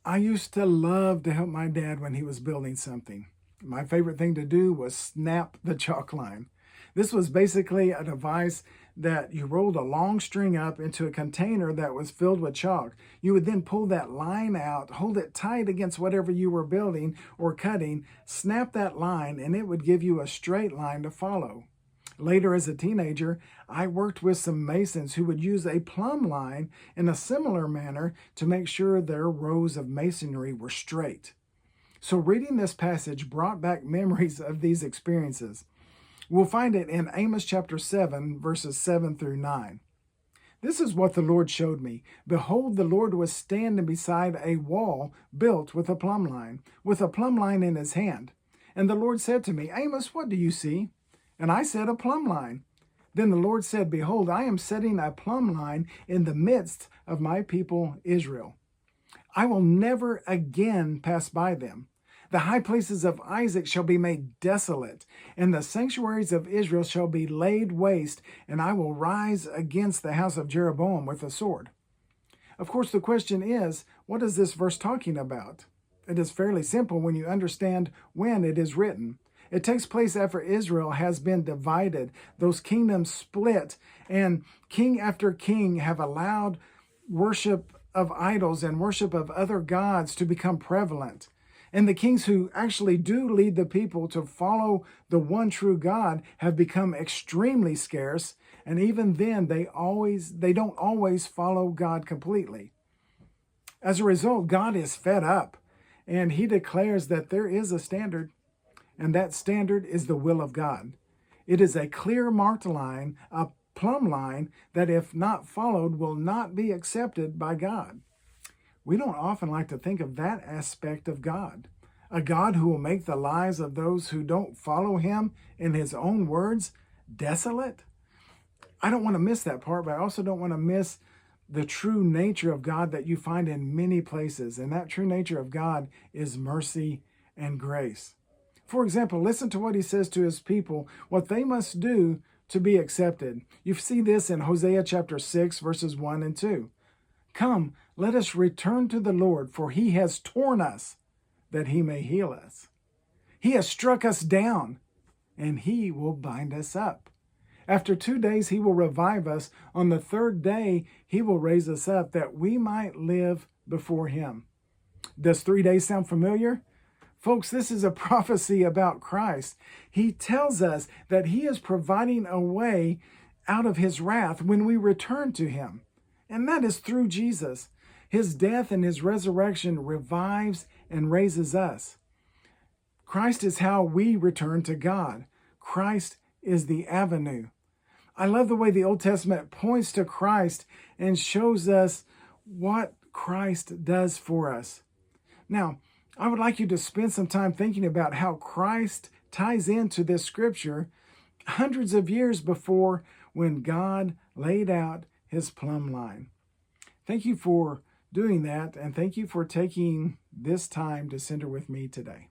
I used to love to help my dad when he was building something. My favorite thing to do was snap the chalk line. This was basically a device that you rolled a long string up into a container that was filled with chalk. You would then pull that line out, hold it tight against whatever you were building or cutting, snap that line, and it would give you a straight line to follow. Later, as a teenager, I worked with some masons who would use a plumb line in a similar manner to make sure their rows of masonry were straight. So, reading this passage brought back memories of these experiences. We'll find it in Amos chapter 7, verses 7 through 9. This is what the Lord showed me. Behold, the Lord was standing beside a wall built with a plumb line in his hand. And the Lord said to me, Amos, what do you see? And I said, a plumb line. Then the Lord said, behold, I am setting a plumb line in the midst of my people Israel. I will never again pass by them. The high places of Isaac shall be made desolate, and the sanctuaries of Israel shall be laid waste, and I will rise against the house of Jeroboam with a sword. Of course, the question is, what is this verse talking about? It is fairly simple when you understand when it is written. It takes place after Israel has been divided, those kingdoms split, and king after king have allowed worship of idols and worship of other gods to become prevalent. And the kings who actually do lead the people to follow the one true God have become extremely scarce, and even then they don't always follow God completely. As a result, God is fed up, and he declares that there is a standard. And that standard is the will of God. It is a clear marked line, a plumb line, that if not followed will not be accepted by God. We don't often like to think of that aspect of God. A God who will make the lives of those who don't follow him, in his own words, desolate. I don't want to miss that part, but I also don't want to miss the true nature of God that you find in many places. And that true nature of God is mercy and grace. For example, listen to what he says to his people, what they must do to be accepted. You see this in Hosea chapter 6, verses 1 and 2. Come, let us return to the Lord, for he has torn us, that he may heal us. He has struck us down, and he will bind us up. After 2 days, he will revive us. On the third day, he will raise us up, that we might live before him. Does 3 days sound familiar? Folks, this is a prophecy about Christ. He tells us that he is providing a way out of his wrath when we return to him. And that is through Jesus. His death and his resurrection revives and raises us. Christ is how we return to God. Christ is the avenue. I love the way the Old Testament points to Christ and shows us what Christ does for us. Now, I would like you to spend some time thinking about how Christ ties into this scripture hundreds of years before when God laid out his plumb line. Thank you for doing that, and thank you for taking this time to center with me today.